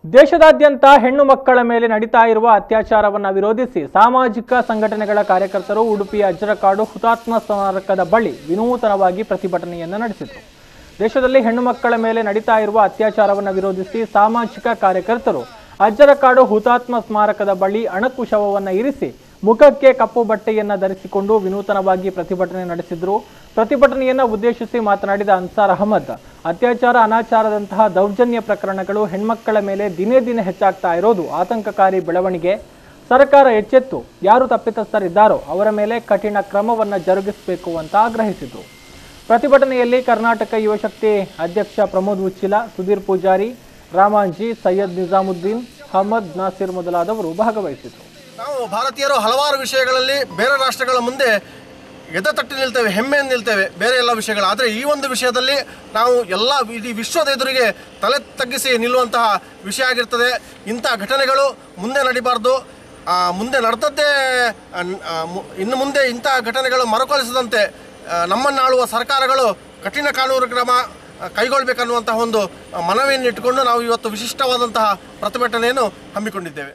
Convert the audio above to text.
ದೇಶದಾದ್ಯಂತ ಹೆಣ್ಣು ಮಕ್ಕಳ ಮೇಲೆ ನಡೀತಾ ಇರುವ ಅತ್ಯಾಚಾರವನ್ನು ವಿರೋಧಿಸಿ ಸಾಮಾಜಿಕ ಸಂಘಟನೆಗಳ ಕಾರ್ಯಕರ್ತರು ಉಡುಪಿಯ ಅಜ್ಜರಕಾಡು ಹುತಾತ್ಮ ಸ್ಮಾರಕದ ಬಳಿ ವಿನೂತನವಾಗಿ ಪ್ರತಿಭಟನೆಯನ್ನು ನಡೆಸಿದರು. ದೇಶದಲ್ಲಿ ಹೆಣ್ಣು ಮಕ್ಕಳ ಮೇಲೆ ನಡೀತಾ ಇರುವ ಅತ್ಯಾಚಾರವನ್ನು ವಿರೋಧಿಸಿ ಸಾಮಾಜಿಕ ಕಾರ್ಯಕರ್ತರು ಅಜ್ಜರಕಾಡು ಹುತಾತ್ಮ ಸ್ಮಾರಕದ ಬಳಿ ಅಣಕು ಶವವನ್ನು ಇರಿಸಿ ಮುಖಕ್ಕೆ ಕಪ್ಪು ಬಟ್ಟೆಯನ್ನು ಧರಿಸಿಕೊಂಡು ವಿನೂತನವಾಗಿ ಪ್ರತಿಭಟನೆ ನಡೆಸಿದರು. ಪ್ರತಿಭಟನೆಯನ್ನು ಉದ್ದೇಶಿಸಿ ಮಾತನಾಡಿದ ಅನ್ಸಾರ್ ಅಹಮದ್, ಅತ್ಯಾಚಾರ ಅನಾಚಾರದಂತಹ ದೌರ್ಜನ್ಯ ಪ್ರಕರಣಗಳು ಹೆಣ್ಮಕ್ಕಳ ಮೇಲೆ ದಿನೇ ದಿನೇ ಹೆಚ್ಚಾಗ್ತಾ ಇರೋದು ಆತಂಕಕಾರಿ ಬೆಳವಣಿಗೆ. ಸರ್ಕಾರ ಎಚ್ಚೆತ್ತು ಯಾರು ತಪ್ಪಿತಸ್ಥರಿದ್ದಾರೋ ಅವರ ಮೇಲೆ ಕಠಿಣ ಕ್ರಮವನ್ನು ಜರುಗಿಸಬೇಕು ಅಂತ ಆಗ್ರಹಿಸಿದರು. ಪ್ರತಿಭಟನೆಯಲ್ಲಿ ಕರ್ನಾಟಕ ಯುವಶಕ್ತಿ ಅಧ್ಯಕ್ಷ ಪ್ರಮೋದ್ ಉಚ್ಚಿಲ, ಸುಧೀರ್ ಪೂಜಾರಿ, ರಾಮಾಂಜಿ, ಸೈಯದ್ ನಿಜಾಮುದ್ದೀನ್, ಅಹಮದ್ ನಾಸಿರ್ ಮೊದಲಾದವರು ಭಾಗವಹಿಸಿದರು. ನಾವು ಭಾರತೀಯರು ಹಲವಾರು ವಿಷಯಗಳಲ್ಲಿ ಬೇರೆ ರಾಷ್ಟ್ರಗಳ ಮುಂದೆ ಎದೆತಟ್ಟಿ ನಿಲ್ತೇವೆ, ಹೆಮ್ಮೆಯನ್ನು ನಿಲ್ತೇವೆ ಬೇರೆ ಎಲ್ಲ ವಿಷಯಗಳು. ಆದರೆ ಈ ಒಂದು ವಿಷಯದಲ್ಲಿ ನಾವು ಎಲ್ಲ ಇಡೀ ವಿಶ್ವದ ಎದುರಿಗೆ ತಲೆ ತಗ್ಗಿಸಿ ನಿಲ್ಲುವಂತಹ ವಿಷಯ ಆಗಿರ್ತದೆ. ಇಂಥ ಘಟನೆಗಳು ಮುಂದೆ ನಡಿಬಾರ್ದು. ಮುಂದೆ ನಡೆದದ್ದೇ ಇನ್ನು ಮುಂದೆ ಇಂಥ ಘಟನೆಗಳು ಮರುಕಳಿಸದಂತೆ ನಮ್ಮನ್ನಾಳುವ ಸರ್ಕಾರಗಳು ಕಠಿಣ ಕಾನೂನು ಕ್ರಮ ಕೈಗೊಳ್ಳಬೇಕನ್ನುವಂತಹ ಒಂದು ಮನವಿಯನ್ನು ಇಟ್ಟುಕೊಂಡು ನಾವು ಇವತ್ತು ವಿಶಿಷ್ಟವಾದಂತಹ ಪ್ರತಿಭಟನೆಯನ್ನು ಹಮ್ಮಿಕೊಂಡಿದ್ದೇವೆ.